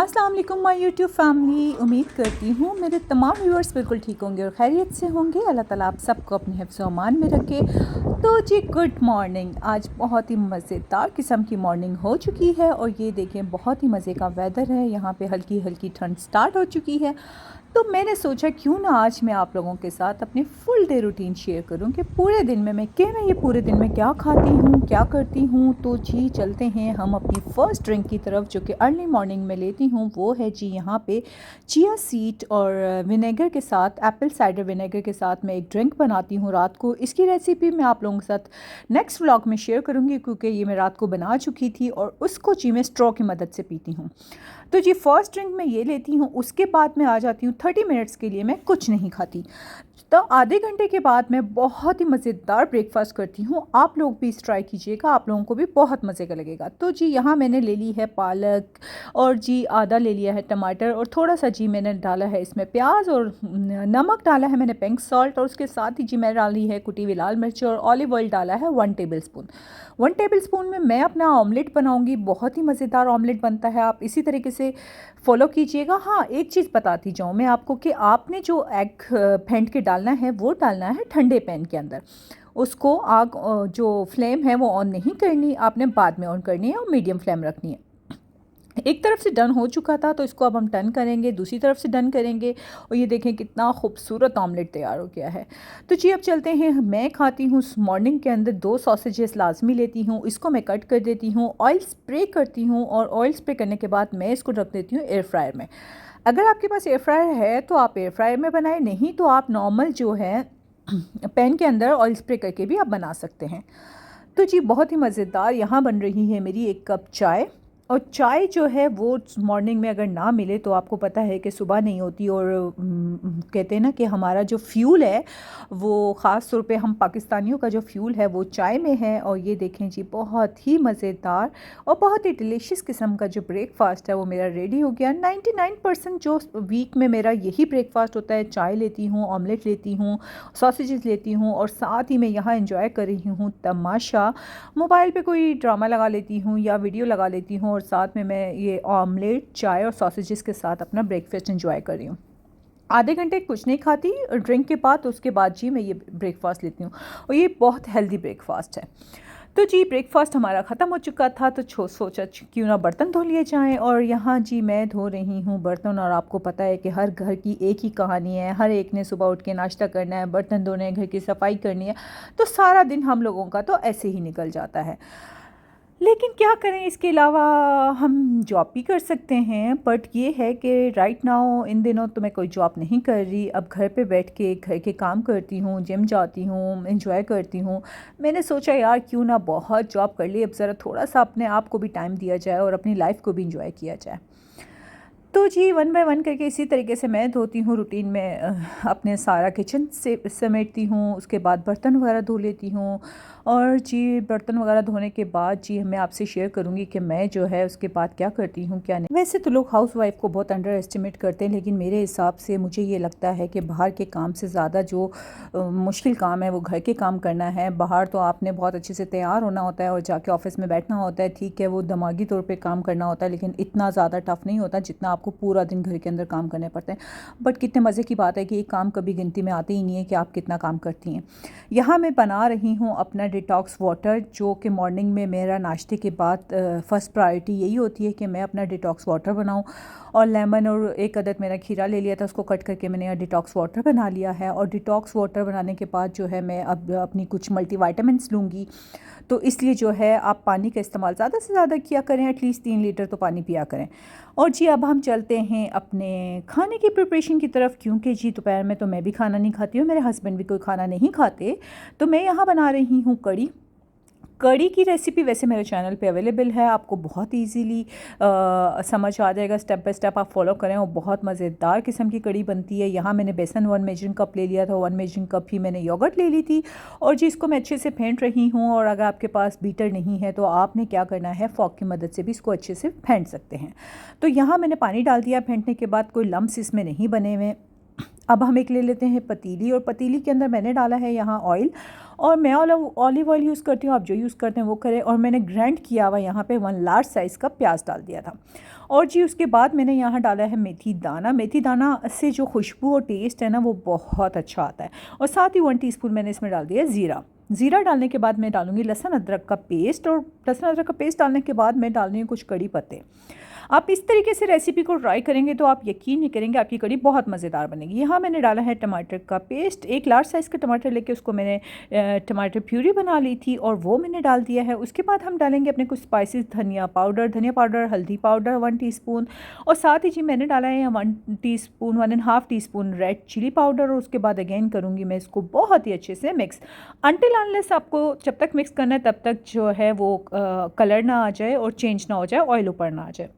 अस्सलाम वालेकुम my YouTube family. उम्मीद करती हूँ मेरे तमाम व्यूअर्स बिल्कुल ठीक होंगे और खैरियत से होंगे। अल्लाह ताला आप सबको अपने हिफ्ज़ व अमान में रखे। तो जी गुड मॉर्निंग। आज बहुत ही मज़ेदार किस्म की मॉर्निंग हो चुकी है और ये देखें बहुत ही मज़े का वेदर है। यहाँ पे हल्की हल्की ठंड स्टार्ट हो चुकी है। तो मैंने सोचा क्यों ना आज मैं आप लोगों के साथ अपनी फुल डे रूटीन शेयर करूं कि पूरे दिन में मैं ये पूरे दिन में क्या खाती हूं, क्या करती हूं। तो जी चलते हैं हम अपनी फ़र्स्ट ड्रिंक की तरफ जो कि अर्ली मॉर्निंग में लेती हूं। वो है जी यहाँ पे चिया सीड और विनेगर के साथ, एप्पल साइडर विनेगर के साथ मैं एक ड्रिंक बनाती हूँ रात को। इसकी रेसिपी मैं आप लोगों के साथ नेक्स्ट व्लॉग में शेयर करूँगी क्योंकि ये मैं रात को बना चुकी थी और उसको जी मैं स्ट्रॉ की मदद से पीती हूँ। तो जी फर्स्ट ड्रिंक मैं ये लेती हूँ। उसके बाद मैं आ जाती हूँ 30 मिनट्स के लिए मैं कुछ नहीं खाती। तो आधे घंटे के बाद मैं बहुत ही मज़ेदार ब्रेकफास्ट करती हूँ। आप लोग भी इस ट्राई कीजिएगा, आप लोगों को भी बहुत मज़े का लगेगा। तो जी यहाँ मैंने ले ली है पालक और जी आधा ले लिया है टमाटर और थोड़ा सा जी मैंने डाला है इसमें प्याज और नमक डाला है मैंने पिंक सॉल्ट और उसके साथ ही जी मैंने डाली है कुटी हुई लाल मिर्च और ऑलिव ऑयल डाला है 1 टेबल स्पून। 1 टेबल स्पून में मैं अपना ऑमलेट बनाऊंगी। बहुत ही मज़ेदार ऑमलेट बनता है। आप इसी तरीके से फॉलो कीजिएगा। हाँ, एक चीज़ बताती जाऊँ मैं आपको कि आपने जो एग फेंट के डालना है वो डालना है ठंडे पैन के अंदर। उसको आग जो फ्लेम है वो ऑन नहीं करनी, आपने बाद में ऑन करनी है और मीडियम फ्लेम रखनी है। एक तरफ से डन हो चुका था तो इसको अब हम टर्न करेंगे, दूसरी तरफ से डन करेंगे और ये देखें कितना खूबसूरत ऑमलेट तैयार हो गया है। तो जी अब चलते हैं। मैं खाती हूँ मॉर्निंग के अंदर 2 सॉसेजेस लाजमी लेती हूँ। इसको मैं कट कर देती हूँ, ऑयल स्प्रे करती हूँ और ऑयल स्प्रे करने के बाद मैं इसको रख देती हूँ एयर फ्रायर में। अगर आपके पास एयर फ्रायर है तो आप एयर फ्रायर में बनाएं, नहीं तो आप नॉर्मल जो है पैन के अंदर ऑयल स्प्रे करके भी आप बना सकते हैं। तो जी बहुत ही मज़ेदार यहाँ बन रही है मेरी 1 कप चाय। और चाय जो है वो मॉर्निंग में अगर ना मिले तो आपको पता है कि सुबह नहीं होती और कहते हैं ना कि हमारा जो फ्यूल है वो ख़ास तौर पे हम पाकिस्तानियों का जो फ्यूल है वो चाय में है। और ये देखें जी बहुत ही मज़ेदार और बहुत ही डिलीशियस किस्म का जो ब्रेकफास्ट है वो मेरा रेडी हो गया। 99% जो वीक में मेरा यही ब्रेकफास्ट होता है। चाय लेती हूँ, ऑमलेट लेती हूँ, सॉसेजेस लेती हूँ और साथ ही मैं यहाँ एंजॉय कर रही हूँ तमाशा। मोबाइल पे कोई ड्रामा लगा लेती हूँ या वीडियो लगा लेती हूँ और साथ में मैं ये ऑमलेट, चाय और सॉसेजेस के साथ अपना ब्रेकफास्ट एंजॉय कर रही हूँ। आधे घंटे कुछ नहीं खाती ड्रिंक के बाद, उसके बाद जी मैं ये ब्रेकफास्ट लेती हूँ और ये बहुत हेल्दी ब्रेकफास्ट है। तो जी ब्रेकफास्ट हमारा ख़त्म हो चुका था तो सोचा क्यों ना बर्तन धो लिए जाएं। और यहाँ जी मैं धो रही हूँ बर्तन। और आपको पता है कि हर घर की एक ही कहानी है। हर एक ने सुबह उठ के नाश्ता करना है, बर्तन धोने हैं, घर की सफाई करनी है। तो सारा दिन हम लोगों का तो ऐसे ही निकल जाता है। लेकिन क्या करें, इसके अलावा हम जॉब भी कर सकते हैं। बट ये है कि राइट नाउ इन दिनों तो मैं कोई जॉब नहीं कर रही। अब घर पे बैठ के घर के काम करती हूँ, जिम जाती हूँ, एंजॉय करती हूँ। मैंने सोचा यार क्यों ना बहुत जॉब कर ली, अब ज़रा थोड़ा सा अपने आप को भी टाइम दिया जाए और अपनी लाइफ को भी इंजॉय किया जाए। तो जी 1 बाय 1 करके इसी तरीके से मैं धोती हूँ रूटीन में। अपने सारा किचन से समेटती हूँ, उसके बाद बर्तन वगैरह धो लेती हूँ। और जी बर्तन वगैरह धोने के बाद जी मैं आपसे शेयर करूँगी कि मैं जो है उसके बाद क्या करती हूँ क्या नहीं। वैसे तो लोग हाउस वाइफ को बहुत अंडर एस्टिमेट करते हैं, लेकिन मेरे हिसाब से मुझे ये लगता है कि बाहर के काम से ज़्यादा जो मुश्किल काम है वो घर के काम करना है। बाहर तो आपने बहुत अच्छे से तैयार होना होता है और जाके ऑफिस में बैठना होता है, ठीक है वो दिमागी तौर पे काम करना होता है, लेकिन इतना ज़्यादा टफ नहीं होता जितना आपको पूरा दिन घर के अंदर काम करने पड़ते हैं। बट कितने मज़े की बात है कि ये काम कभी गिनती में आते ही नहीं है कि आप कितना काम करती हैं। यहाँ मैं बना रही हूँ अपना डिटॉक्स वाटर, जो कि मॉर्निंग में मेरा नाश्ते के बाद फ़र्स्ट प्रायोरिटी यही होती है कि मैं अपना डिटॉक्स वाटर बनाऊँ। और लेमन और एक अदद मेरा खीरा ले लिया था, उसको कट करके मैंने यहाँ डिटॉक्स वाटर बना लिया है। और डिटॉक्स वाटर बनाने के बाद जो है मैं अब अपनी कुछ मल्टीविटामिन्स लूँगी। तो इसलिए जो है आप पानी का इस्तेमाल ज़्यादा से ज़्यादा किया करें, एटलीस्ट 3 लीटर तो पानी पिया करें। और जी अब हम चलते हैं अपने खाने की प्रिपरेशन की तरफ, क्योंकि जी दोपहर में तो मैं भी खाना नहीं खाती हूँ, मेरे हस्बैंड भी कोई खाना नहीं खाते। तो मैं यहाँ बना रही हूँ कड़ी। कड़ी की रेसिपी वैसे मेरे चैनल पे अवेलेबल है, आपको बहुत इजीली समझ आ जाएगा। स्टेप बाय स्टेप आप फॉलो करें और बहुत मज़ेदार किस्म की कड़ी बनती है। यहाँ मैंने बेसन 1 मेजरिंग कप ले लिया था, 1 मेजरिंग कप ही मैंने योगर्ट ले ली थी। और जिसको मैं अच्छे से फेंट रही हूँ। और अगर आपके पास बीटर नहीं है तो आपने क्या करना है, फॉक की मदद से भी इसको अच्छे से फेंट सकते हैं। तो यहाँ मैंने पानी डाल दिया फेंटने के बाद, कोई लम्स इसमें नहीं बने हुए। अब हम एक ले लेते हैं पतीली, और पतीली के अंदर मैंने डाला है यहाँ ऑयल। और मैं ऑलिव ऑयल यूज़ करती हूँ, आप जो यूज़ करते हैं वो करें। और मैंने ग्राइंड किया हुआ यहाँ पे 1 लार्ज साइज़ का प्याज डाल दिया था। और जी उसके बाद मैंने यहाँ डाला है मेथी दाना। मेथी दाना से जो खुशबू और टेस्ट है ना वो बहुत अच्छा आता है। और साथ ही 1 टीस्पून मैंने इसमें डाल दिया ज़ीरा। ज़ीरा डालने के बाद मैं डालूँगी लहसुन अदरक का पेस्ट, और लहसुन अदरक का पेस्ट डालने के बाद मैं डाल रही हूँ कुछ कड़ी पत्ते। आप इस तरीके से रेसिपी को ट्राई करेंगे तो आप यकीन नहीं करेंगे, आपकी कड़ी बहुत मज़ेदार बनेगी। यहाँ मैंने डाला है टमाटर का पेस्ट। एक लार्ज साइज़ का टमाटर लेके उसको मैंने टमाटर प्यूरी बना ली थी और वो मैंने डाल दिया है। उसके बाद हम डालेंगे अपने कुछ स्पाइसेस, धनिया पाउडर, हल्दी पाउडर 1 टीस्पून, और साथ ही जी मैंने डाला है 1 teaspoon 1.5 teaspoon red chilli powder. और उसके बाद अगेन करूँगी मैं इसको बहुत ही अच्छे से मिक्स, अनटिल अनलेस आपको जब तक मिक्स करना है तब तक जो है वो कलर ना आ जाए और चेंज ना हो जाए, ऑयल ऊपर ना आ जाए।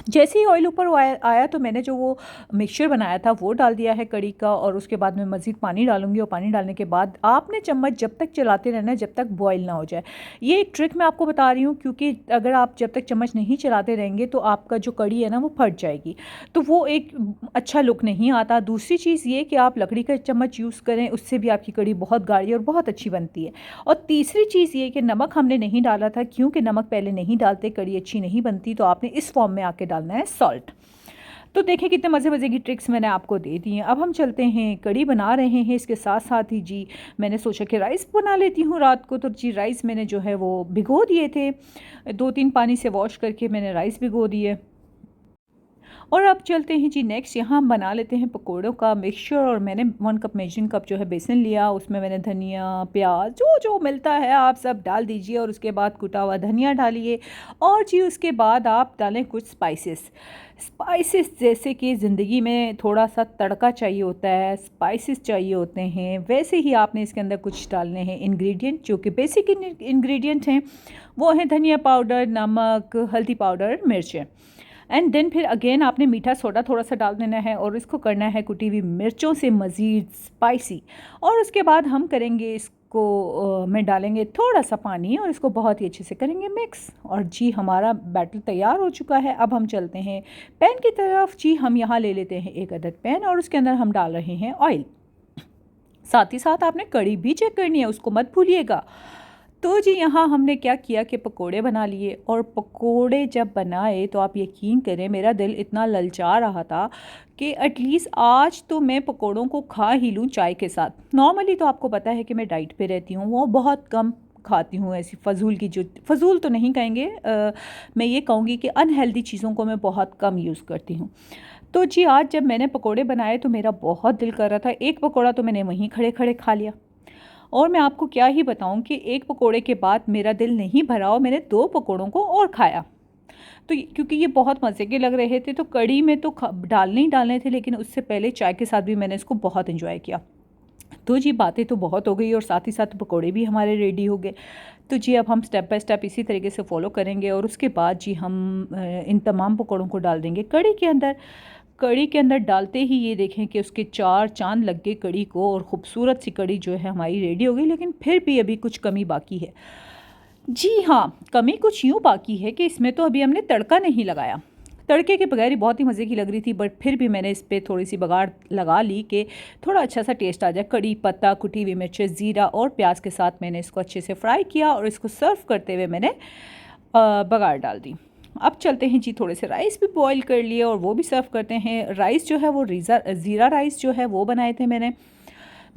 जैसे ही ऑयल ऊपर आया तो मैंने जो वो मिक्सचर बनाया था वो डाल दिया है कड़ी का, और उसके बाद मैं मज़ीद पानी डालूंगी। और पानी डालने के बाद आपने चम्मच जब तक चलाते रहना है जब तक बॉईल ना हो जाए। ये एक ट्रिक मैं आपको बता रही हूँ, क्योंकि अगर आप जब तक चम्मच नहीं चलाते रहेंगे तो आपका जो कड़ी है ना वो फट जाएगी, तो वो एक अच्छा लुक नहीं आता। दूसरी चीज़ ये कि आप लकड़ी का चम्मच यूज़ करें, उससे भी आपकी कड़ी बहुत गाढ़ी और बहुत अच्छी बनती है। और तीसरी चीज़ ये कि नमक हमने नहीं डाला था, क्योंकि नमक पहले नहीं डालते कड़ी अच्छी नहीं बनती, तो आपने इस फॉर्म में आके डालना है सॉल्ट। तो देखें कितने मज़े की ट्रिक्स मैंने आपको दे दी हैं। अब हम चलते हैं, कड़ी बना रहे हैं, इसके साथ साथ ही जी मैंने सोचा कि राइस बना लेती हूँ रात को। तो जी राइस मैंने जो है वो भिगो दिए थे, 2-3 पानी से वॉश करके मैंने राइस भिगो दिए। और अब चलते हैं जी नेक्स्ट, यहाँ हम बना लेते हैं पकोड़ों का मिक्सचर। और मैंने 1 कप मेजरिंग कप जो है बेसन लिया, उसमें मैंने धनिया, प्याज, जो जो मिलता है आप सब डाल दीजिए। और उसके बाद कुटा हुआ धनिया डालिए, और जी उसके बाद आप डालें कुछ स्पाइसेस जैसे कि ज़िंदगी में थोड़ा सा तड़का चाहिए होता है, स्पाइसेस चाहिए होते हैं, वैसे ही आपने इसके अंदर कुछ डालने हैं इंग्रेडिएंट, जो कि बेसिक इंग्रेडिएंट हैं। वो हैं धनिया पाउडर, नमक, हल्दी पाउडर, मिर्चें। एंड देन फिर अगेन आपने मीठा सोडा थोड़ा सा डाल देना है, और इसको करना है कुटी हुई मिर्चों से मज़ीद स्पाइसी। और उसके बाद हम करेंगे इसको में डालेंगे थोड़ा सा पानी, और इसको बहुत ही अच्छे से करेंगे मिक्स। और जी हमारा बैटर तैयार हो चुका है। अब हम चलते हैं पैन की तरफ। जी हम यहाँ ले लेते हैं 1 अदद पैन, और उसके अंदर हम डाल रहे हैं ऑयल। साथ ही साथ आपने कड़ी भी चेक करनी है, उसको मत भूलिएगा। तो जी यहाँ हमने क्या किया कि पकोड़े बना लिए, और पकोड़े जब बनाए तो आप यकीन करें मेरा दिल इतना ललचा रहा था कि एटलीस्ट आज तो मैं पकोड़ों को खा ही लूँ चाय के साथ। नॉर्मली तो आपको पता है कि मैं डाइट पे रहती हूँ, वो बहुत कम खाती हूँ ऐसी फजूल की, जो फजूल तो नहीं कहेंगे, मैं ये कहूँगी कि अनहेल्दी चीज़ों को मैं बहुत कम यूज़ करती हूँ। तो जी आज जब मैंने पकोड़े बनाए तो मेरा बहुत दिल कर रहा था, एक पकोड़ा तो मैंने वहीं खड़े खड़े खा लिया। और मैं आपको क्या ही बताऊं कि एक पकोड़े के बाद मेरा दिल नहीं भरा, और मैंने 2 पकोड़ों को और खाया। तो क्योंकि ये बहुत मज़े के लग रहे थे, तो कड़ी में तो डालने ही डालने थे, लेकिन उससे पहले चाय के साथ भी मैंने इसको बहुत एंजॉय किया। तो जी बातें तो बहुत हो गई, और साथ ही साथ पकोड़े भी हमारे रेडी हो गए। तो जी अब हम स्टेप बाय स्टेप इसी तरीके से फॉलो करेंगे, और उसके बाद जी हम इन तमाम पकोड़ों को डाल देंगे कड़ी के अंदर। कड़ी के अंदर डालते ही ये देखें कि उसके 4 चांद लग गए कड़ी को, और ख़ूबसूरत सी कड़ी जो है हमारी रेडी हो गई। लेकिन फिर भी अभी कुछ कमी बाकी है। जी हाँ, कमी कुछ यूँ बाकी है कि इसमें तो अभी हमने तड़का नहीं लगाया। तड़के के बगैर ही बहुत ही मज़े की लग रही थी, बट फिर भी मैंने इस पर थोड़ी सी बघाड़ लगा ली कि थोड़ा अच्छा सा टेस्ट आ जाए। कड़ी पत्ता, कुटी हुई मिर्चें, ज़ीरा और प्याज के साथ मैंने इसको अच्छे से फ्राई किया, और इसको सर्व करते हुए मैंने बघाड़ डाल दी। अब चलते हैं जी, थोड़े से राइस भी बॉईल कर लिए और वो भी सर्व करते हैं। राइस जो है वो ज़ीरा राइस जो है वो बनाए थे मैंने।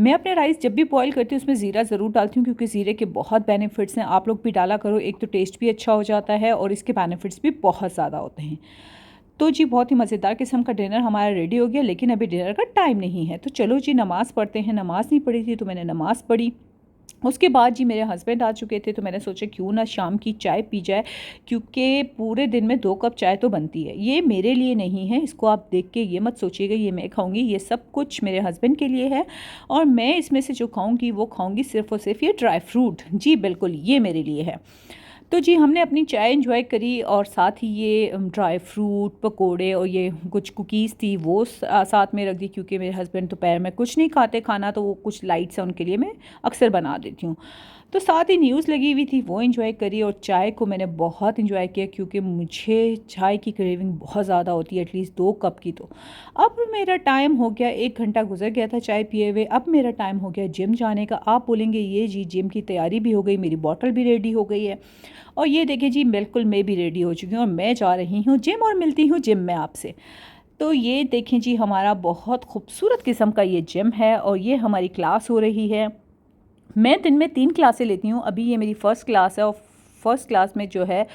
मैं अपने राइस जब भी बॉईल करती हूँ उसमें ज़ीरा ज़रूर डालती हूँ, क्योंकि ज़ीरे के बहुत बेनिफिट्स हैं। आप लोग भी डाला करो, एक तो टेस्ट भी अच्छा हो जाता है और इसके बेनिफिट्स भी बहुत ज़्यादा होते हैं। तो जी बहुत ही मज़ेदार किस्म का डिनर हमारा रेडी हो गया, लेकिन अभी डिनर का टाइम नहीं है। तो चलो जी नमाज़ पढ़ते हैं। नमाज़ नहीं पढ़ी थी तो मैंने नमाज़ पढ़ी। उसके बाद जी मेरे हस्बैंड आ चुके थे, तो मैंने सोचा क्यों ना शाम की चाय पी जाए, क्योंकि पूरे दिन में 2 कप चाय तो बनती है। ये मेरे लिए नहीं है, इसको आप देख के ये मत सोचिएगा ये मैं खाऊंगी, ये सब कुछ मेरे हस्बैंड के लिए है। और मैं इसमें से जो खाऊंगी वो खाऊंगी सिर्फ़ और सिर्फ ये ड्राई फ्रूट। जी बिल्कुल, ये मेरे लिए है। तो जी हमने अपनी चाय एंजॉय करी, और साथ ही ये ड्राई फ्रूट, पकोड़े और ये कुछ कुकीज़ थी वो साथ में रख दी, क्योंकि मेरे हस्बैंड दोपहर में कुछ नहीं खाते खाना, तो वो कुछ लाइट सा उनके लिए मैं अक्सर बना देती हूँ। तो साथ ही न्यूज़ लगी हुई थी, वो एंजॉय करी। और चाय को मैंने बहुत एंजॉय किया क्योंकि मुझे चाय की क्रेविंग बहुत ज़्यादा होती है, एटलीस्ट 2 कप की। तो अब मेरा टाइम हो गया, 1 घंटा गुजर गया था चाय पिए हुए। अब मेरा टाइम हो गया जिम जाने का। आप बोलेंगे ये जी जिम की तैयारी भी हो गई, मेरी बॉटल भी रेडी हो गई है। और ये देखिए जी, बिल्कुल मैं भी रेडी हो चुकी हूँ और मैं जा रही हूँ जिम और मिलती हूँ जिम में आपसे। तो ये देखें जी, हमारा बहुत खूबसूरत किस्म का ये जिम है और ये हमारी क्लास हो रही है। मैं दिन में 3 क्लासें लेती हूँ। अभी ये मेरी फ़र्स्ट क्लास है और फर्स्ट क्लास में जो है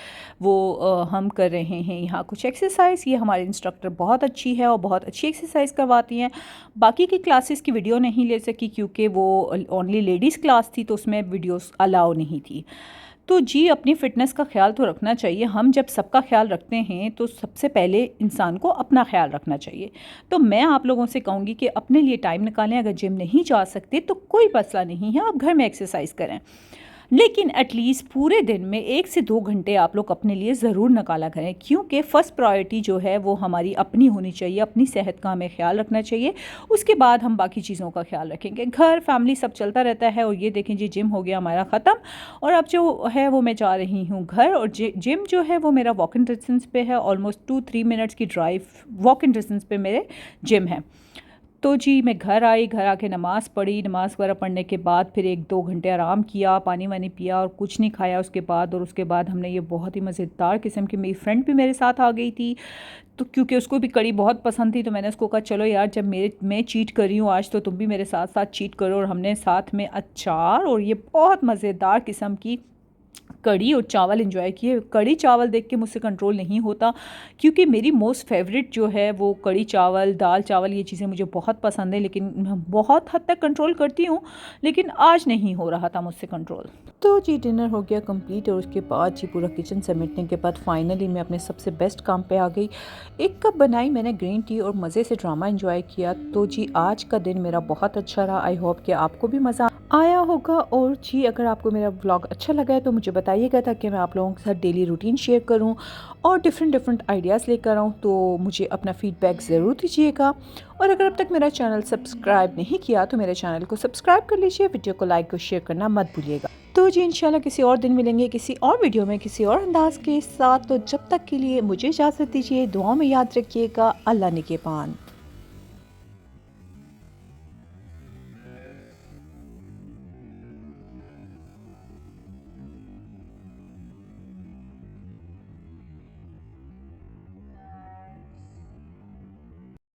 वो हम कर रहे हैं यहाँ कुछ एक्सरसाइज। ये हमारे इंस्ट्रक्टर बहुत अच्छी है और बहुत अच्छी एक्सरसाइज करवाती हैं। बाकी की क्लासेस की वीडियो नहीं ले सकी क्योंकि वो ओनली लेडीज़ क्लास थी, तो उसमें वीडियोस अलाउ नहीं थी। तो जी, अपनी फ़िटनेस का ख्याल तो रखना चाहिए। हम जब सबका ख्याल रखते हैं तो सबसे पहले इंसान को अपना ख्याल रखना चाहिए। तो मैं आप लोगों से कहूँगी कि अपने लिए टाइम निकालें। अगर जिम नहीं जा सकते तो कोई मसला नहीं है, आप घर में एक्सरसाइज करें, लेकिन एटलीस्ट पूरे दिन में 1 से 2 घंटे आप लोग अपने लिए ज़रूर निकाला करें, क्योंकि फ़र्स्ट प्रायोरिटी जो है वो हमारी अपनी होनी चाहिए। अपनी सेहत का हमें ख्याल रखना चाहिए, उसके बाद हम बाकी चीज़ों का ख्याल रखेंगे। घर फैमिली सब चलता रहता है। और ये देखें जी, जिम हो गया हमारा ख़त्म और अब जो है वो मैं जा रही हूँ घर। और जिम जो है वो मेरा वॉक इन डिस्टेंस पे है, ऑलमोस्ट 2-3 मिनट्स की ड्राइव वॉक इन डिस्टेंस पे मेरे जिम है। तो जी, मैं घर आई, घर आके नमाज़ पढ़ी। नमाज़ वगैरह पढ़ने के बाद फिर 1-2 घंटे आराम किया, पानी वानी पिया और कुछ नहीं खाया उसके बाद। और उसके बाद हमने ये बहुत ही मज़ेदार किस्म की, मेरी फ्रेंड भी मेरे साथ आ गई थी, तो क्योंकि उसको भी कड़ी बहुत पसंद थी, तो मैंने उसको कहा चलो यार, जब मैं चीट कर रही हूँ आज तो तुम भी मेरे साथ साथ चीट करो। और हमने साथ में अचार और ये बहुत मज़ेदार किस्म की कढ़ी और चावल एंजॉय किए। कढ़ी चावल देख के मुझसे कंट्रोल नहीं होता क्योंकि मेरी मोस्ट फेवरेट जो है वो कढ़ी चावल, दाल चावल, ये चीज़ें मुझे बहुत पसंद है। लेकिन बहुत हद तक कंट्रोल करती हूँ, लेकिन आज नहीं हो रहा था मुझसे कंट्रोल। तो जी, डिनर हो गया कंप्लीट और उसके बाद जी पूरा किचन समेटने के बाद फाइनली मैं अपने सबसे बेस्ट काम पे आ गई। 1 कप बनाई मैंने ग्रीन टी और मज़े से ड्रामा एंजॉय किया। तो जी, आज का दिन मेरा बहुत अच्छा रहा। आई होप कि आपको भी मज़ा आया होगा। और जी, अगर आपको मेरा व्लॉग अच्छा लगा है तो मुझे बताइएगा, ताकि मैं आप लोगों के साथ डेली रूटीन शेयर करूं और डिफरेंट आइडियाज़ लेकर आऊं। तो मुझे अपना फ़ीडबैक ज़रूर दीजिएगा। और अगर अब तक मेरा चैनल सब्सक्राइब नहीं किया तो मेरे चैनल को सब्सक्राइब कर लीजिए। वीडियो को लाइक और शेयर करना मत भूलिएगा। तो जी, इंशाल्लाह किसी और दिन मिलेंगे किसी और वीडियो में किसी और अंदाज के साथ। तो जब तक के लिए मुझे इजाज़त दीजिए। दुआओं में याद रखिएगा। अल्लाह निगहबान।